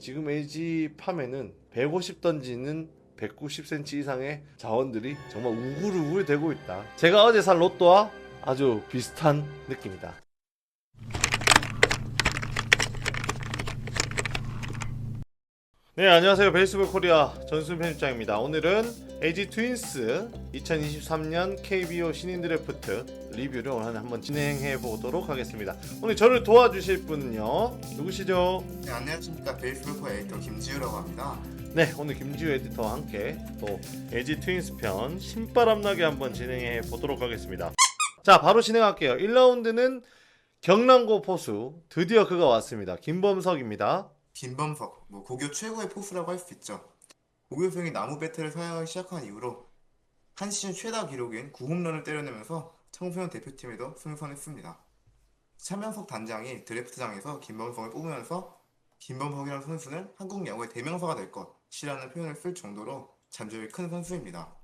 지금 LG 팜에는 150 던지는 190cm 이상의 자원들이 정말 우글우글 되고 있다. 제가 어제 산 로또와 아주 비슷한 느낌이다. 네, 안녕하세요. 베이스볼 코리아 전순 편집장입니다. 오늘은 LG 트윈스 2023년 KBO 신인 드래프트 리뷰를 오늘 한번 진행해 보도록 하겠습니다. 오늘 저를 도와주실 분은요, 누구시죠? 네, 안녕하십니까. 베이스볼 코리아 에디터 김지우라고 합니다. 네, 오늘 김지우 에디터와 함께 또 LG 트윈스 편 신바람나게 한번 진행해 보도록 하겠습니다. 자, 바로 진행할게요. 1라운드는 경남고 포수, 드디어 그가 왔습니다. 김범석입니다. 김범석, 고교 최고의 포수라고 할 수 있죠. 고교생이 나무 배트를 사용하기 시작한 이후로 한 시즌 최다 기록인 9홈런을 때려내면서 청소년 대표팀에도 승선했습니다. 차명석 단장이 드래프트장에서 김범석을 뽑으면서 김범석이라는 선수는 한국 야구의 대명사가 될 것이라는 표현을 쓸 정도로 잠재력이 큰 선수입니다.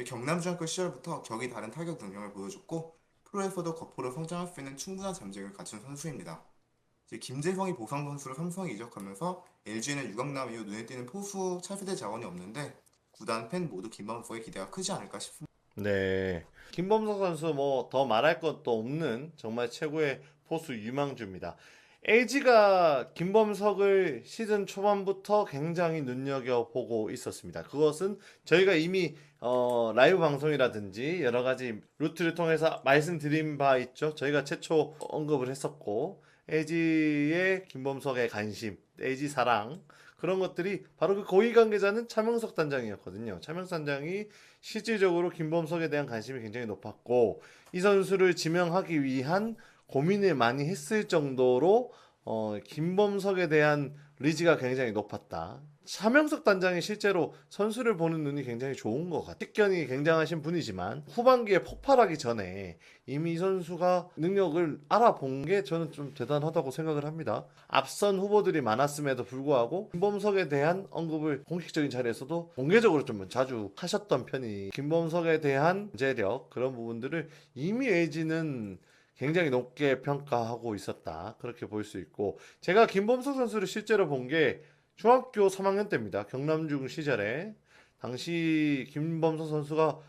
경남중학교 시절부터 격이 다른 타격 능력을 보여줬고 프로에서도 거포로 성장할 수 있는 충분한 잠재력을 갖춘 선수입니다. 김재성이 보상 선수로 삼성에 이적하면서 LG에는 유강남 이후 눈에 띄는 포수 차세대 자원이 없는데 구단 팬 모두 김범석의 기대가 크지 않을까 싶습니다. 네, 김범석 선수 뭐 더 말할 것도 없는 정말 최고의 포수 유망주입니다. LG가 김범석을 시즌 초반부터 굉장히 눈여겨보고 있었습니다. 그것은 저희가 이미 라이브 방송이라든지 여러 가지 루트를 통해서 말씀드린 바 있죠. 저희가 최초 언급을 했었고, LG의 김범석의 관심, LG 사랑, 그런 것들이 바로 그 고위 관계자는 차명석 단장이었거든요. 차명석 단장이 실질적으로 김범석에 대한 관심이 굉장히 높았고, 이 선수를 지명하기 위한 고민을 많이 했을 정도로 김범석에 대한 의지가 굉장히 높았다. 차명석 단장이 실제로 선수를 보는 눈이 굉장히 좋은 것 같아요. 식견이 굉장하신 분이지만 후반기에 폭발하기 전에 이미 이 선수가 능력을 알아본 게 저는 좀 대단하다고 생각을 합니다. 앞선 후보들이 많았음에도 불구하고 김범석에 대한 언급을 공식적인 자리에서도 공개적으로 좀 자주 하셨던 편이, 김범석에 대한 재력, 그런 부분들을 이미 LG는 굉장히 높게 평가하고 있었다, 그렇게 볼 수 있고, 제가 김범석 선수를 실제로 본 게 중학교 3학년 때입니다. 경남중 시절에 당시 김범석 선수가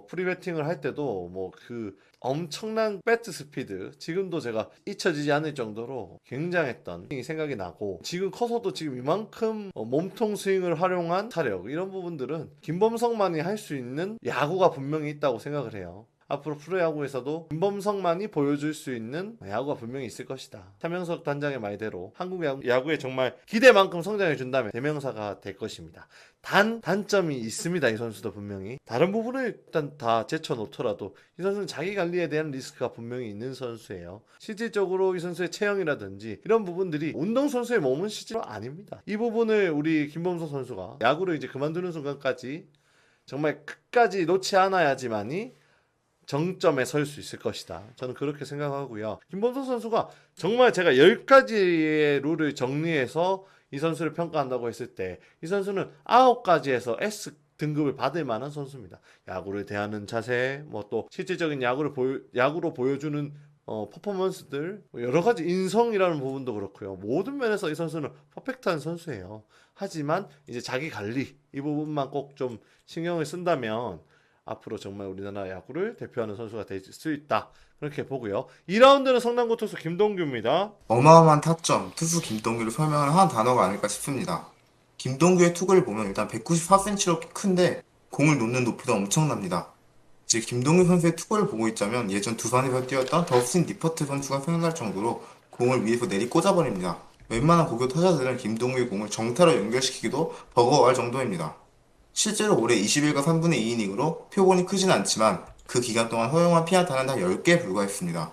프리배팅을 할 때도 뭐 그 엄청난 배트 스피드, 지금도 제가 잊혀지지 않을 정도로 굉장했던 생각이 나고, 지금 커서도 지금 이만큼 몸통 스윙을 활용한 타력, 이런 부분들은 김범석만이 할 수 있는 야구가 분명히 있다고 생각을 해요. 앞으로 프로야구에서도 김범석만이 보여줄 수 있는 야구가 분명히 있을 것이다. 차명석 단장의 말대로 한국 야구에 정말 기대만큼 성장해 준다면 대명사가 될 것입니다. 단점이 있습니다. 이 선수도 분명히. 다른 부분을 일단 다 제쳐놓더라도 이 선수는 자기 관리에 대한 리스크가 분명히 있는 선수예요. 실질적으로 이 선수의 체형이라든지 이런 부분들이 운동선수의 몸은 실제로 아닙니다. 이 부분을 우리 김범석 선수가 야구를 이제 그만두는 순간까지 정말 끝까지 놓지 않아야지만이 정점에 설 수 있을 것이다. 저는 그렇게 생각하고요. 김범석 선수가 정말 제가 10가지의 룰을 정리해서 이 선수를 평가한다고 했을 때 이 선수는 9가지에서 S 등급을 받을 만한 선수입니다. 야구를 대하는 자세, 뭐 또 실질적인 야구로 보여주는 퍼포먼스들, 여러 가지 인성이라는 부분도 그렇고요. 모든 면에서 이 선수는 퍼펙트한 선수예요. 하지만 이제 자기 관리, 이 부분만 꼭 좀 신경을 쓴다면 앞으로 정말 우리나라 야구를 대표하는 선수가 될 수 있다, 그렇게 보고요. 2라운드는 성남고 투수 김동규입니다. 어마어마한 타점, 투수 김동규를 설명을 한 단어가 아닐까 싶습니다. 김동규의 투구를 보면 일단 194cm로 큰데 공을 놓는 높이도 엄청납니다. 이제 김동규 선수의 투구를 보고 있자면 예전 두산에서 뛰었던 더스틴 니퍼트 선수가 생각날 정도로 공을 위에서 내리 꽂아버립니다. 웬만한 고교 타자들은 김동규의 공을 정타로 연결시키기도 버거워할 정도입니다. 실제로 올해 21과 3분의 2이닝으로 표본이 크진 않지만 그 기간 동안 허용한 피안타는 단 10개에 불과했습니다.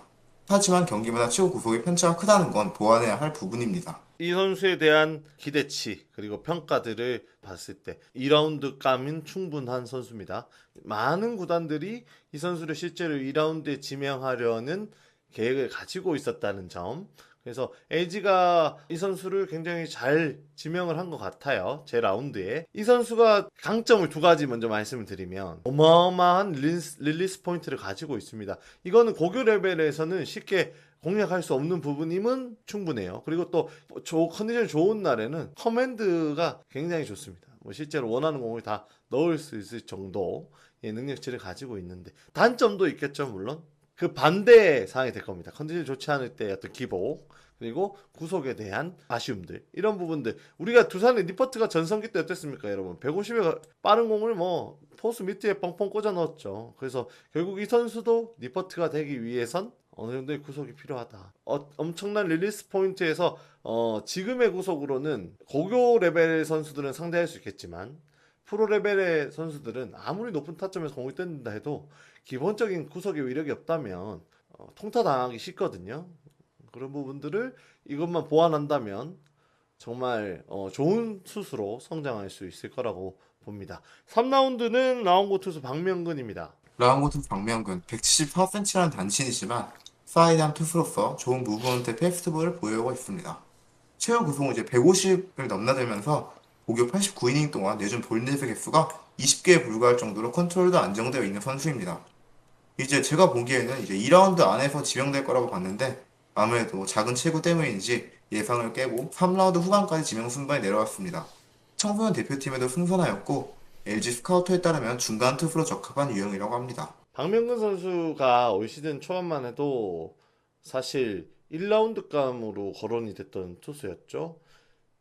하지만 경기마다 최고 구속의 편차가 크다는 건 보완해야 할 부분입니다. 이 선수에 대한 기대치 그리고 평가들을 봤을 때 2라운드 감은 충분한 선수입니다. 많은 구단들이 이 선수를 실제로 2라운드에 지명하려는 계획을 가지고 있었다는 점, 그래서 LG가 이 선수를 굉장히 잘 지명을 한 것 같아요. 제 라운드에. 이 선수가 강점을 2가지 먼저 말씀을 드리면, 어마어마한 릴리스 포인트를 가지고 있습니다. 이거는 고교 레벨에서는 쉽게 공략할 수 없는 부분임은 충분해요. 그리고 또 컨디션이 좋은 날에는 커맨드가 굉장히 좋습니다. 뭐 실제로 원하는 공을 다 넣을 수 있을 정도의 능력치를 가지고 있는데 단점도 있겠죠, 물론. 그 반대 상황이 될 겁니다. 컨디션이 좋지 않을 때 어떤 기복, 그리고 구속에 대한 아쉬움들, 이런 부분들. 우리가 두산의 니퍼트가 전성기 때 어땠습니까, 여러분? 150에 빠른 공을 뭐 포수 밑에 뻥뻥 꽂아 넣었죠. 그래서 결국 이 선수도 니퍼트가 되기 위해선 어느 정도의 구속이 필요하다. 엄청난 릴리스 포인트에서 지금의 구속으로는 고교 레벨 선수들은 상대할 수 있겠지만 프로 레벨의 선수들은 아무리 높은 타점에서 공을 뜬다 해도 기본적인 구속의 위력이 없다면 통타 당하기 쉽거든요. 그런 부분들을 이것만 보완한다면 정말 좋은 투수로 성장할 수 있을 거라고 봅니다. 3라운드는 라운고 투수 박명근입니다. 라운고투 박명근 174cm라는 단신이지만 사이드암 투수로서 좋은 무브먼트 패스트볼을 보유하고 있습니다. 최고 구속은 이제 150을 넘나들면서 고교 89이닝 동안 내준 볼넷의 개수가 20개에 불과할 정도로 컨트롤도 안정되어 있는 선수입니다. 이제 제가 보기에는 이제 2라운드 안에서 지명될 거라고 봤는데 아무래도 작은 체구 때문인지 예상을 깨고 3라운드 후반까지 지명 순번에 내려왔습니다. 청소년 대표팀에도 승선하였고 LG 스카우터에 따르면 중간 투수로 적합한 유형이라고 합니다. 박명근 선수가 올 시즌 초반만 해도 사실 1라운드 감으로 거론이 됐던 투수였죠.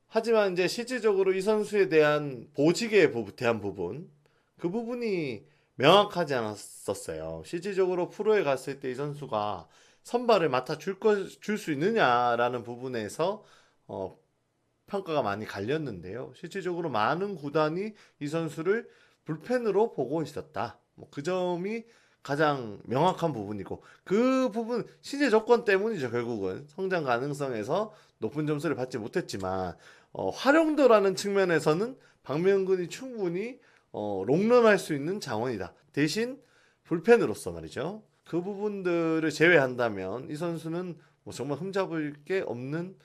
하지만 이제 실질적으로 이 선수에 대한 보직에 대한 부분, 그 부분이 명확하지 않았었어요. 실질적으로 프로에 갔을 때 이 선수가 선발을 맡아줄 수 있느냐라는 부분에서 평가가 많이 갈렸는데요. 실질적으로 많은 구단이 이 선수를 불펜으로 보고 있었다. 그 점이 가장 명확한 부분이고, 그 부분 시제 조건 때문이죠. 결국은 성장 가능성에서 높은 점수를 받지 못했지만 활용도라는 측면에서는 박명근이 충분히 롱런할 수 있는 자원이다. 대신 불펜으로서 말이죠. 그 부분들을 제외한다면 이 선수는 뭐 정말 흠잡을 게 없는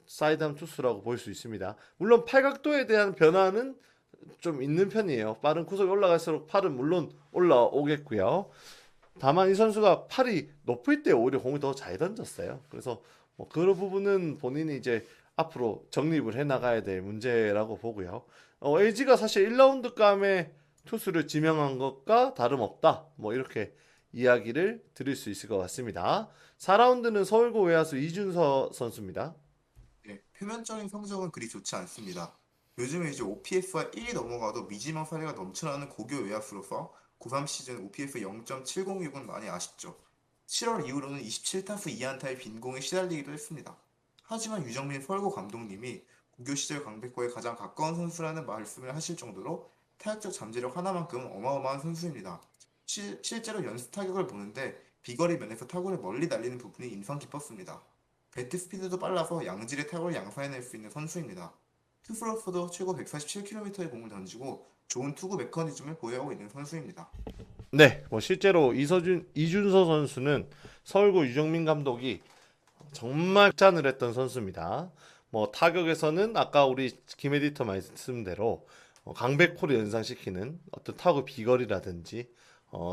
사이드암 투수라고 볼 수 있습니다. 물론 팔각도에 대한 변화는 좀 있는 편이에요. 빠른 구속이 올라갈수록 팔은 물론 올라오겠고요. 다만 이 선수가 팔이 높을 때 오히려 공을 더 잘 던졌어요. 그래서 뭐 그런 부분은 본인이 이제 앞으로 정립을 해 나가야 될 문제라고 보고요. LG가 사실 1라운드 감에 투수를 지명한 것과 다름없다. 뭐 이렇게 이야기를 드릴 수 있을 것 같습니다. 4라운드는 서울고 외야수 이준서 선수입니다. 네, 표면적인 성적은 그리 좋지 않습니다. 요즘에 이제 OPS와 1이 넘어가도 미지망 사례가 넘쳐나는 고교 외야수로서 고3 시즌 OPS 0.706은 많이 아쉽죠. 7월 이후로는 27타수 2안타의 빈공에 시달리기도 했습니다. 하지만 유정민 서울고 감독님이 고교 시절 강백호에 가장 가까운 선수라는 말씀을 하실 정도로 타격적 잠재력 하나만큼 어마어마한 선수입니다. 실제로 연습 타격을 보는데 비거리 면에서 타구를 멀리 날리는 부분이 인상 깊었습니다. 배트 스피드도 빨라서 양질의 타구를 양산해낼 수 있는 선수입니다. 투수로서도 최고 147km의 공을 던지고 좋은 투구 메커니즘을 보유하고 있는 선수입니다. 네, 뭐 실제로 이준서 선수는 서울고 유정민 감독이 정말 짠을 했던 선수입니다. 뭐 타격에서는 아까 우리 김 에디터 말씀대로 강백호를 연상시키는 어떤 타구 비거리라든지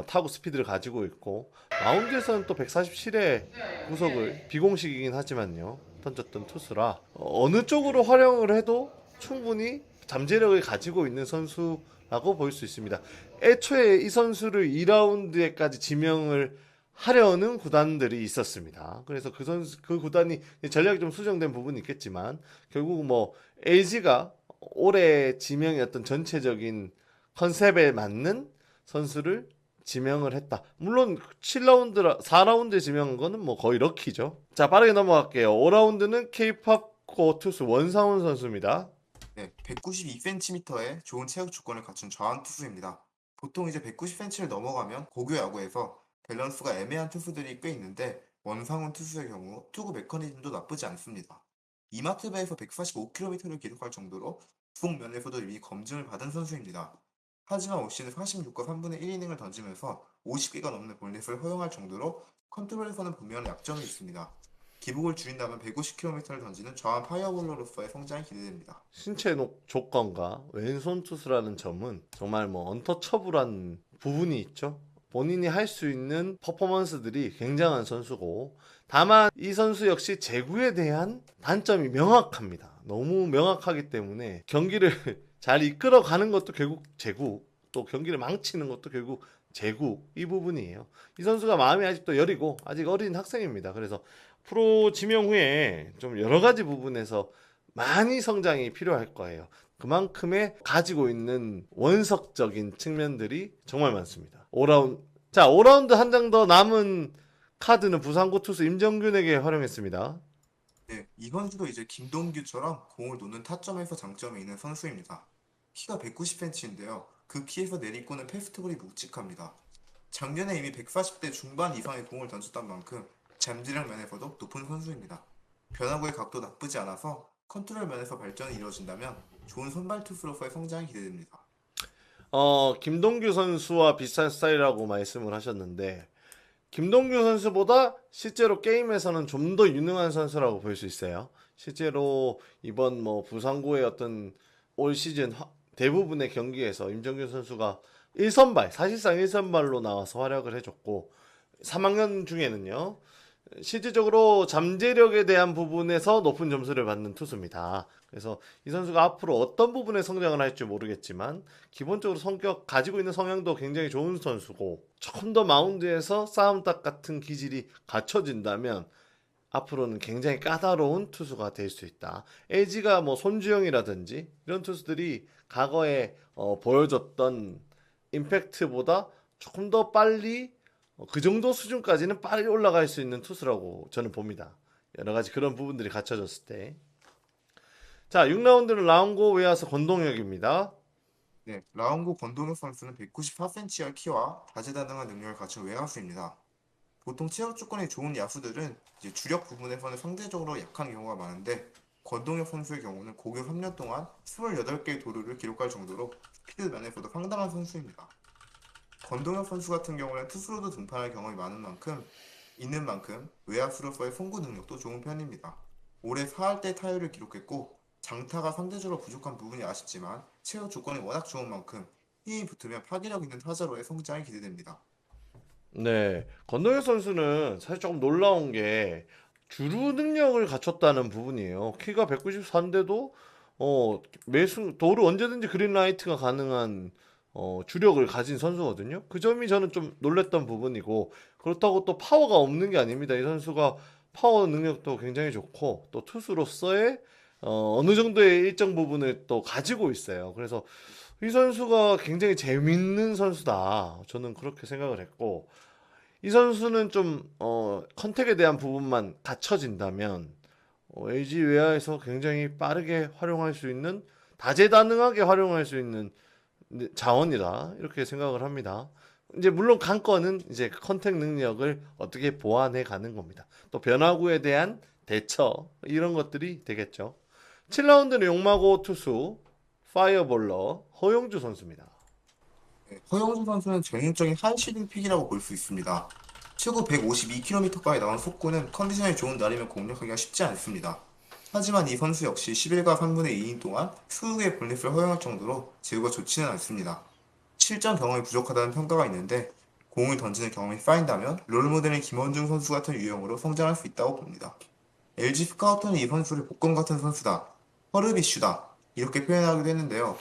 타구 스피드를 가지고 있고, 마운드에서는 또 147의 구속을 비공식이긴 하지만요 던졌던 투수라 어느 쪽으로 활용을 해도 충분히 잠재력을 가지고 있는 선수라고 볼 수 있습니다. 애초에 이 선수를 2라운드에까지 지명을 하려는 구단들이 있었습니다. 그래서 그 구단이 전략이 좀 수정된 부분이 있겠지만 결국 뭐 LG가 올해 지명의 어떤 전체적인 컨셉에 맞는 선수를 지명을 했다. 물론 4라운드에 지명한 거는 뭐 거의 럭키죠. 자, 빠르게 넘어갈게요. 5라운드는 K-팝 고 투수 원상훈 선수입니다. 네, 192cm의 좋은 체격 조건을 갖춘 좌완 투수입니다. 보통 이제 190cm를 넘어가면 고교 야구에서 밸런스가 애매한 투수들이 꽤 있는데 원상훈 투수의 경우 투구 메커니즘도 나쁘지 않습니다. 이마트 배에서 145km를 기록할 정도로 구속 면에서도 이미 검증을 받은 선수입니다. 하지만 올 시즌 46과 3분의 1이닝을 던지면서 50개가 넘는 볼넷을 허용할 정도로 컨트롤에서는 분명 약점이 있습니다. 기복을 줄인다면 150km를 던지는 좌완 파이어볼러로서의 성장이 기대됩니다. 신체 조건과 왼손 투수라는 점은 정말 뭐 언터처블한 부분이 있죠. 본인이 할 수 있는 퍼포먼스들이 굉장한 선수고, 다만 이 선수 역시 제구에 대한 단점이 명확합니다. 너무 명확하기 때문에 경기를 잘 이끌어가는 것도 결국 제구, 또 경기를 망치는 것도 결국 제구, 이 부분이에요. 이 선수가 마음이 아직도 여리고 아직 어린 학생입니다. 그래서 프로 지명 후에 좀 여러 가지 부분에서 많이 성장이 필요할 거예요. 그만큼의 가지고 있는 원석적인 측면들이 정말 많습니다. 오라운드 한 장 더 남은 카드는 부산고 투수 임정균에게 활용했습니다. 네, 이 선수도 이제 김동규처럼 공을 놓는 타점에서 장점이 있는 선수입니다. 키가 190cm인데요. 그 키에서 내리꼬는 패스트볼이 묵직합니다. 작년에 이미 140대 중반 이상의 공을 던졌던 만큼 잠재력 면에서도 높은 선수입니다. 변화구의 각도 나쁘지 않아서 컨트롤 면에서 발전이 이루어진다면 좋은 선발 투수로서의 성장이 기대됩니다. 김동규 선수와 비슷한 스타일이라고 말씀을 하셨는데, 김동규 선수보다 실제로 게임에서는 좀 더 유능한 선수라고 볼 수 있어요. 실제로 이번 뭐 부산고의 어떤 올 시즌 대부분의 경기에서 임정균 선수가 1선발, 사실상 1선발로 나와서 활약을 해줬고, 3학년 중에는요, 실질적으로 잠재력에 대한 부분에서 높은 점수를 받는 투수입니다. 그래서 이 선수가 앞으로 어떤 부분에 성장을 할지 모르겠지만 기본적으로 성격 가지고 있는 성향도 굉장히 좋은 선수고 조금 더 마운드에서 싸움닭 같은 기질이 갖춰진다면 앞으로는 굉장히 까다로운 투수가 될 수 있다. LG가 뭐 손주영이라든지 이런 투수들이 과거에 보여줬던 임팩트보다 조금 더 빨리 그 정도 수준까지는 빨리 올라갈 수 있는 투수라고 저는 봅니다. 여러 가지 그런 부분들이 갖춰졌을 때. 자, 6라운드는 라운고 외야수 권동혁입니다. 네, 라운고 권동혁 선수는 194cm의 키와 다재다능한 능력을 갖춘 외야수입니다. 보통 체력 조건이 좋은 야수들은 이제 주력 부분에서는 상대적으로 약한 경우가 많은데 권동혁 선수의 경우는 고교 3년 동안 28개의 도루를 기록할 정도로 스피드 면에서도 상당한 선수입니다. 권동혁 선수 같은 경우는 투수로도 등판할 경험이 있는 만큼 외야수로서의 송구 능력도 좋은 편입니다. 올해 4할대 타율을 기록했고 장타가 상대적으로 부족한 부분이 아쉽지만 체력 조건이 워낙 좋은 만큼 힘이 붙으면 파괴력 있는 타자로의 성장이 기대됩니다. 네, 권동혁 선수는 사실 조금 놀라운 게 주루 능력을 갖췄다는 부분이에요. 키가 194인데도 매수 도루 언제든지 그린라이트가 가능한 주력을 가진 선수거든요. 그 점이 저는 좀 놀랬던 부분이고 그렇다고 또 파워가 없는 게 아닙니다. 이 선수가 파워 능력도 굉장히 좋고 또 투수로서의 어느 정도의 일정 부분을 또 가지고 있어요. 그래서 이 선수가 굉장히 재밌는 선수다. 저는 그렇게 생각을 했고 이 선수는 좀 컨택에 대한 부분만 갖춰진다면 LG 외야에서 굉장히 빠르게 활용할 수 있는 다재다능하게 활용할 수 있는 자원이다 이렇게 생각을 합니다. 이제 물론 관건은 이제 컨택 능력을 어떻게 보완해 가는 겁니다. 또 변화구에 대한 대처 이런 것들이 되겠죠. 7라운드는 용마고 투수 파이어볼러 허용주 선수입니다. 네, 허영수 선수는 전형적인 한시딩 픽이라고 볼 수 있습니다. 최고 152km까지 나온 속구는 컨디션이 좋은 날이면 공략하기가 쉽지 않습니다. 하지만 이 선수 역시 11과 3분의 2인 동안 20개의 볼넷을 허용할 정도로 제구가 좋지는 않습니다. 실전 경험이 부족하다는 평가가 있는데 공을 던지는 경험이 쌓인다면 롤모델인 김원중 선수 같은 유형으로 성장할 수 있다고 봅니다. LG 스카우트는 이 선수를 복권 같은 선수다, 허르비슈다 이렇게 표현하기도 했는데요.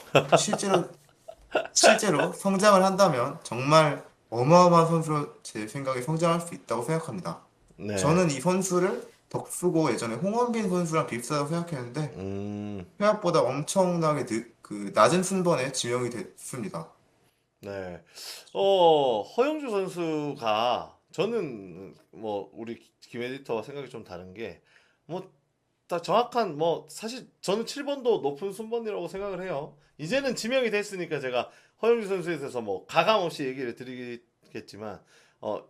실제로 성장을 한다면 정말 어마어마한 선수로 제 생각에 성장할 수 있다고 생각합니다. 네. 저는 이 선수를 덕수고 예전에 홍원빈 선수랑 비슷하다고 생각했는데 생각보다 엄청나게 낮은 순번에 지명이 됐습니다. 네. 허용주 선수가 저는 뭐 우리 김 에디터와 생각이 좀 다른 게 뭐 다 정확한 뭐 사실 저는 7번도 높은 순번이라고 생각을 해요. 이제는 지명이 됐으니까 제가 허용주 선수에 대해서 뭐 가감 없이 얘기를 드리겠지만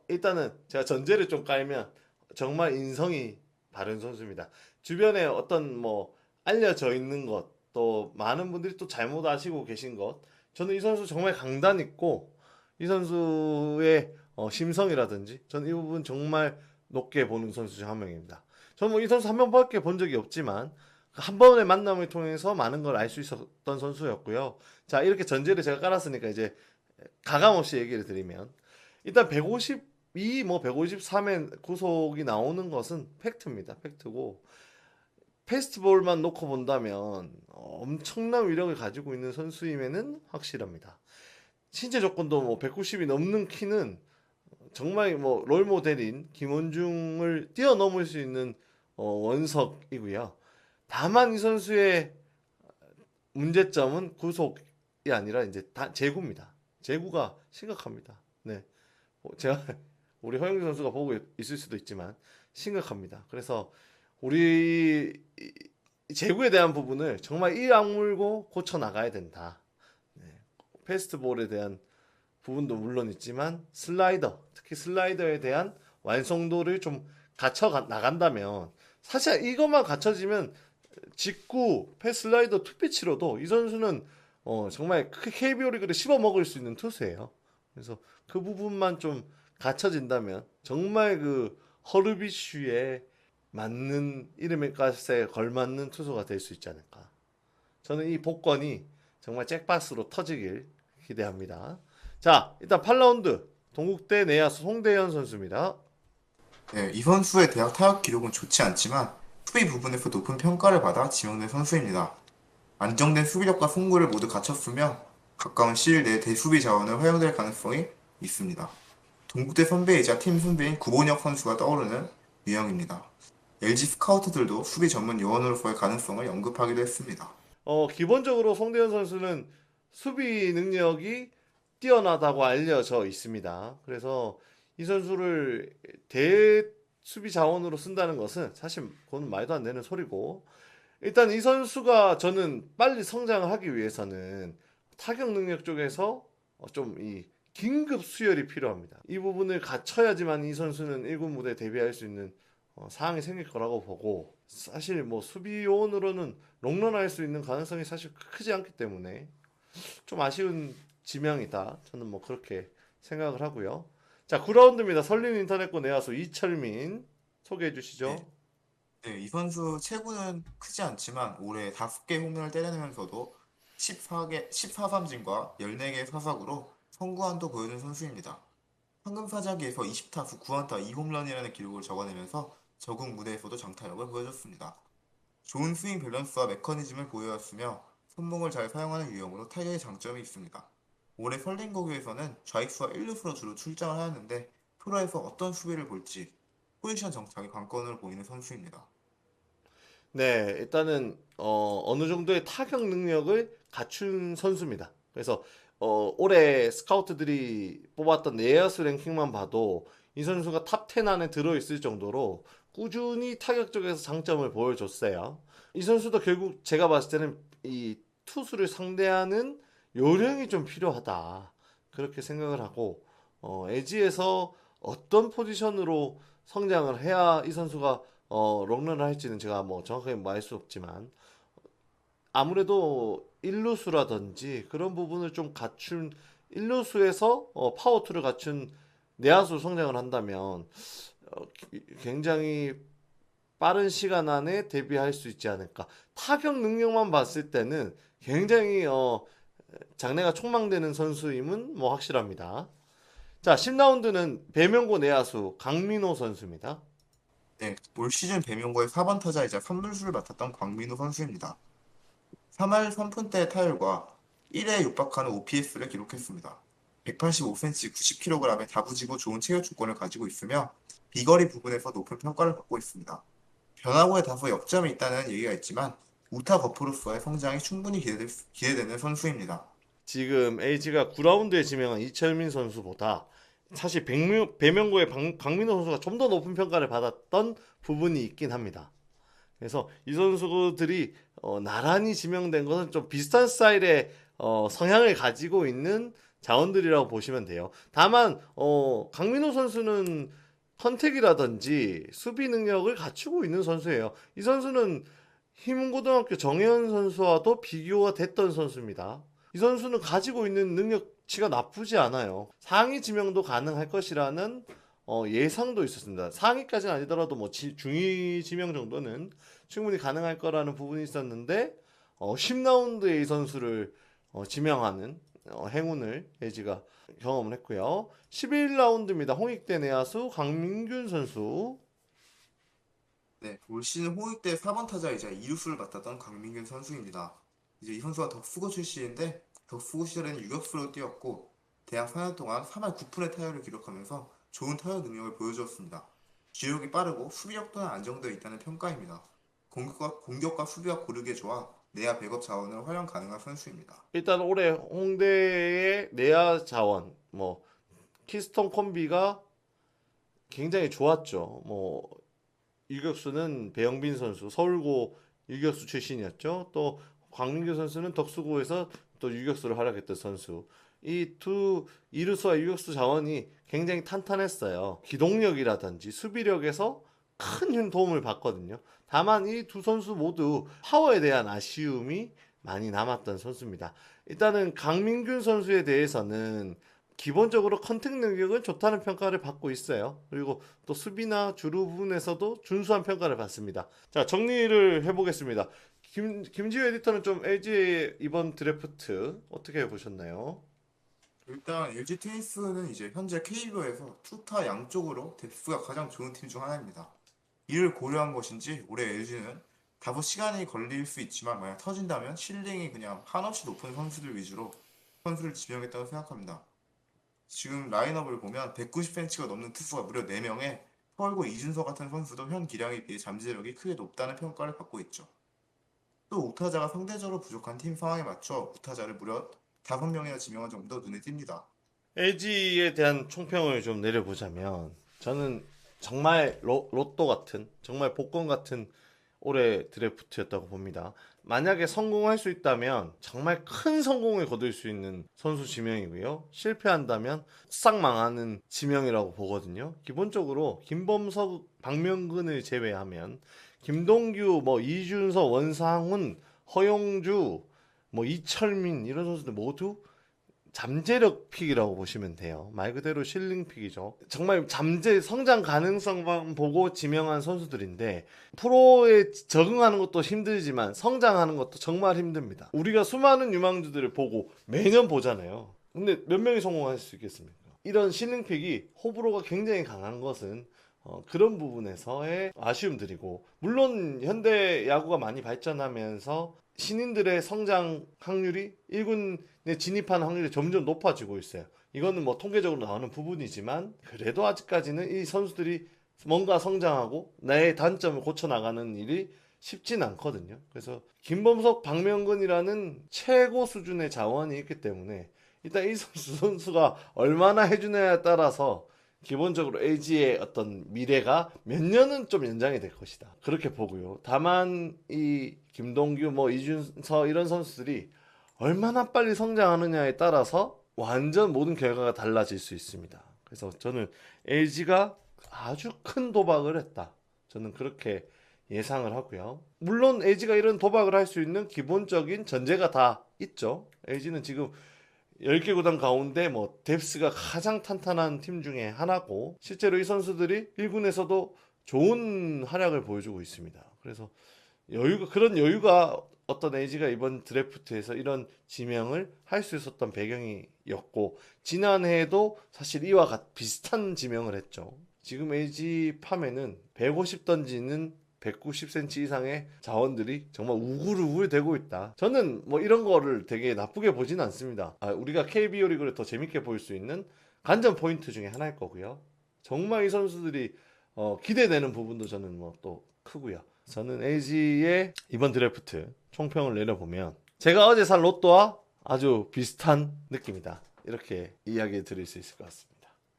일단은 제가 전제를 좀 깔면 정말 인성이 바른 선수입니다. 주변에 어떤 뭐 알려져 있는 것 또 많은 분들이 또 잘못 아시고 계신 것 저는 이 선수 정말 강단 있고 이 선수의 심성이라든지 저는 이 부분 정말 높게 보는 선수 중 한 명입니다. 저는 뭐 이 선수 한 번밖에 본 적이 없지만 한 번의 만남을 통해서 많은 걸 알 수 있었던 선수였고요. 자, 이렇게 전제를 제가 깔았으니까 이제 가감 없이 얘기를 드리면 일단 이 뭐 153의 구속이 나오는 것은 팩트입니다. 팩트고 페스트볼만 놓고 본다면 엄청난 위력을 가지고 있는 선수임에는 확실합니다. 신체 조건도 뭐 190이 넘는 키는 정말 뭐 롤모델인 김원중을 뛰어넘을 수 있는 원석이고요. 다만 이 선수의 문제점은 구속이 아니라 이제 제구입니다. 제구가 심각합니다. 네, 제가 우리 허영준 선수가 보고 있을 수도 있지만 심각합니다. 그래서 우리 제구에 대한 부분을 정말 이 악물고 고쳐 나가야 된다. 네, 패스트볼에 대한 부분도 물론 있지만 슬라이더, 특히 슬라이더에 대한 완성도를 좀 갖춰 나간다면 사실 이것만 갖춰지면 직구, 패스 슬라이더 투피치로도 이 선수는 정말 KBO 리그를 씹어먹을 수 있는 투수예요. 그래서 그 부분만 좀 갖춰진다면 정말 그 허르비슈에 맞는 이름의 값에 걸맞는 투수가 될 수 있지 않을까. 저는 이 복권이 정말 잭박스로 터지길 기대합니다. 자, 일단 8라운드 동국대 내야수 송대현 선수입니다. 네, 이 선수의 대학 타격 기록은 좋지 않지만 수비 부분에서 높은 평가를 받아 지명된 선수입니다. 안정된 수비력과 승부를 모두 갖췄으며 가까운 시일 내에 대수비 자원을 활용될 가능성이 있습니다. 동국대 선배이자 팀 선배인 구본혁 선수가 떠오르는 유형입니다. LG 스카우트들도 수비 전문 요원으로서의 가능성을 언급하기도 했습니다. 기본적으로 송대현 선수는 수비 능력이 뛰어나다고 알려져 있습니다. 그래서 이 선수를 대수비 자원으로 쓴다는 것은 사실 그건 말도 안 되는 소리고, 일단 이 선수가 저는 빨리 성장을 하기 위해서는 타격 능력 쪽에서 좀 이 긴급 수혈이 필요합니다. 이 부분을 갖춰야지만 이 선수는 1군 무대에 데뷔할 수 있는 상황이 생길 거라고 보고, 사실 뭐 수비 요원으로는 롱런할 수 있는 가능성이 사실 크지 않기 때문에 좀 아쉬운 지명이다. 저는 뭐 그렇게 생각을 하고요. 자, 9라운드입니다. 설린 인터넷고 내야수 이철민 소개해 주시죠. 네, 네, 이 선수 체구는 크지 않지만 올해 5개 홈런을 때려내면서도 14삼진과 14개의 사삭으로 선구안도 보여준 선수입니다. 황금사자기에서 20타수 9안타 2홈런이라는 기록을 적어내면서 적응 무대에서도 장타력을 보여줬습니다. 좋은 스윙 밸런스와 메커니즘을 보여왔으며 손목을 잘 사용하는 유형으로 타격의 장점이 있습니다. 올해 설린고교에서는 좌익수와 1루수로 주로 출장을 하였는데 프로에서 어떤 수비를 볼지 포지션 정착이 관건으로 보이는 선수입니다. 네, 일단은 어느 정도의 타격 능력을 갖춘 선수입니다. 그래서 올해 스카우트들이 뽑았던 내야수 랭킹만 봐도 이 선수가 탑 10 안에 들어있을 정도로 꾸준히 타격 쪽에서 장점을 보여줬어요. 이 선수도 결국 제가 봤을 때는 이 투수를 상대하는 요령이 좀 필요하다. 그렇게 생각을 하고 에지에서 어떤 포지션으로 성장을 해야 이 선수가 롱런을 할지는 제가 뭐 정확하게 말 수 없지만 아무래도 일루수라든지 그런 부분을 좀 갖춘 일루수에서 파워투를 갖춘 내야수 성장을 한다면 굉장히 빠른 시간 안에 데뷔할 수 있지 않을까. 타격 능력만 봤을 때는 굉장히 장래가 촉망되는 선수임은 뭐 확실합니다. 자, 10라운드는 배명고 내야수 강민호 선수입니다. 네, 올 시즌 배명고의 4번 타자이자 선물수를 맡았던 광민우 선수입니다. 3할 3푼대의 타율과 1회에 육박하는 OPS를 기록했습니다. 185cm 90kg의 다부지고 좋은 체격 조건을 가지고 있으며 비거리 부분에서 높은 평가를 받고 있습니다. 변화구에 다소 역점이 있다는 얘기가 있지만 우타 거프로서의 성장이 충분히 기대되는 선수입니다. 지금 LG가 9라운드에 지명한 이철민 선수보다 사실 배명고의 강민호 선수가 좀 더 높은 평가를 받았던 부분이 있긴 합니다. 그래서 이 선수들이 나란히 지명된 것은 좀 비슷한 스타일의 성향을 가지고 있는 자원들이라고 보시면 돼요. 다만 강민호 선수는 컨택이라든지 수비 능력을 갖추고 있는 선수예요. 이 선수는 희문고등학교 정혜연 선수와도 비교가 됐던 선수입니다. 이 선수는 가지고 있는 능력치가 나쁘지 않아요. 상위 지명도 가능할 것이라는 예상도 있었습니다. 상위까지는 아니더라도 뭐 중위 지명 정도는 충분히 가능할 거라는 부분이 있었는데 10라운드에 이 선수를 지명하는 행운을 LG가 경험을 했고요. 11라운드입니다. 홍익대 내야수 강민균 선수. 네, 올 시즌 홍익대 4번 타자이자 이루수를 맡았던 강민균 선수입니다. 이제 이 선수가 덕수고 출신인데 덕수고 시절에는 유격수로 뛰었고 대학 4년 동안 3할 9푼의 타율을 기록하면서 좋은 타율 능력을 보여주었습니다. 주력이 빠르고 수비력 또한 안정되어 있다는 평가입니다. 공격과 수비가 고르게 좋아 내야 백업 자원을 활용 가능한 선수입니다. 일단 올해 홍대의 내야 자원, 뭐 키스톤 콤비가 굉장히 좋았죠. 뭐 유격수는 배영빈 선수, 서울고 유격수 출신이었죠. 또 광민규 선수는 덕수고에서 또 유격수를 활약했던 선수. 이 두 이루수와 유격수 자원이 굉장히 탄탄했어요. 기동력이라든지 수비력에서 큰 도움을 받거든요. 다만 이 두 선수 모두 파워에 대한 아쉬움이 많이 남았던 선수입니다. 일단은 강민균 선수에 대해서는 기본적으로 컨택 능력은 좋다는 평가를 받고 있어요. 그리고 또 수비나 주루 부분에서도 준수한 평가를 받습니다. 자, 정리를 해보겠습니다. 김지우 에디터는 좀 LG의 이번 드래프트 어떻게 보셨나요? 일단 LG 트윈스는 이제 현재 KBO에서 투타 양쪽으로 뎁스가 가장 좋은 팀 중 하나입니다. 이를 고려한 것인지 올해 LG는 다소 시간이 걸릴 수 있지만 만약 터진다면 실링이 그냥 한없이 높은 선수들 위주로 선수를 지명했다고 생각합니다. 지금 라인업을 보면 190cm가 넘는 투수가 무려 4명에 서울고 이준서 같은 선수도 현 기량에 비해 잠재력이 크게 높다는 평가를 받고 있죠. 또 우타자가 상대적으로 부족한 팀 상황에 맞춰 우타자를 무려 5명이나 지명한 점도 눈에 띕니다. LG에 대한 총평을 좀 내려보자면 저는 정말 로또 같은, 정말 복권 같은 올해 드래프트였다고 봅니다. 만약에 성공할 수 있다면 정말 큰 성공을 거둘 수 있는 선수 지명이고요. 실패한다면 싹 망하는 지명이라고 보거든요. 기본적으로 김범석, 박명근을 제외하면 김동규, 뭐 이준서, 원상훈, 허용주, 뭐 이철민 이런 선수들 모두 잠재력 픽이라고 보시면 돼요. 말 그대로 실링 픽이죠. 정말 성장 가능성만 보고 지명한 선수들인데 프로에 적응하는 것도 힘들지만 성장하는 것도 정말 힘듭니다. 우리가 수많은 유망주들을 보고 매년 보잖아요. 근데 몇 명이 성공할 수 있겠습니까? 이런 실링 픽이 호불호가 굉장히 강한 것은 그런 부분에서의 아쉬움들이고, 물론 현대 야구가 많이 발전하면서 신인들의 성장 확률이 1군에 진입하는 확률이 점점 높아지고 있어요. 이거는 뭐 통계적으로 나오는 부분이지만 그래도 아직까지는 이 선수들이 뭔가 성장하고 나의 단점을 고쳐나가는 일이 쉽진 않거든요. 그래서 김범석, 박명근이라는 최고 수준의 자원이 있기 때문에 일단 이 선수가 얼마나 해주냐에 따라서 기본적으로 LG의 어떤 미래가 몇 년은 좀 연장이 될 것이다. 그렇게 보고요. 다만 이 김동규, 뭐 이준서 이런 선수들이 얼마나 빨리 성장하느냐에 따라서 완전 모든 결과가 달라질 수 있습니다. 그래서 저는 LG가 아주 큰 도박을 했다. 저는 그렇게 예상을 하고요. 물론 LG가 이런 도박을 할 수 있는 기본적인 전제가 다 있죠. LG는 지금 10개 구단 가운데 뭐 뎁스가 가장 탄탄한 팀 중에 하나고, 실제로 이 선수들이 1군에서도 좋은 활약을 보여주고 있습니다. 그래서 그런 여유가 어떤 LG가 이번 드래프트에서 이런 지명을 할 수 있었던 배경이었고, 지난해에도 사실 이와 비슷한 지명을 했죠. 지금 LG 팜에는 150 던지는 190cm 이상의 자원들이 정말 우글우글 되고 있다. 저는 뭐 이런 거를 되게 나쁘게 보진 않습니다. 우리가 KBO 리그를 더 재밌게 볼 수 있는 관전 포인트 중에 하나일 거고요. 정말 이 선수들이 기대되는 부분도 저는 뭐 또 크고요. 저는 LG의 이번 드래프트 총평을 내려보면 제가 어제 산 로또와 아주 비슷한 느낌이다. 이렇게 이야기 드릴 수 있을 것 같습니다.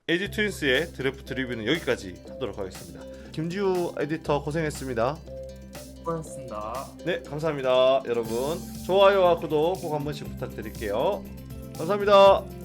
LG 트윈스의 드래프트 리뷰는 여기까지 하도록 하겠습니다. 김지우 에디터 고생했습니다. 수고하셨습니다. 네, 감사합니다. 여러분 좋아요와 구독 꼭 한 번씩 부탁드릴게요. 감사합니다.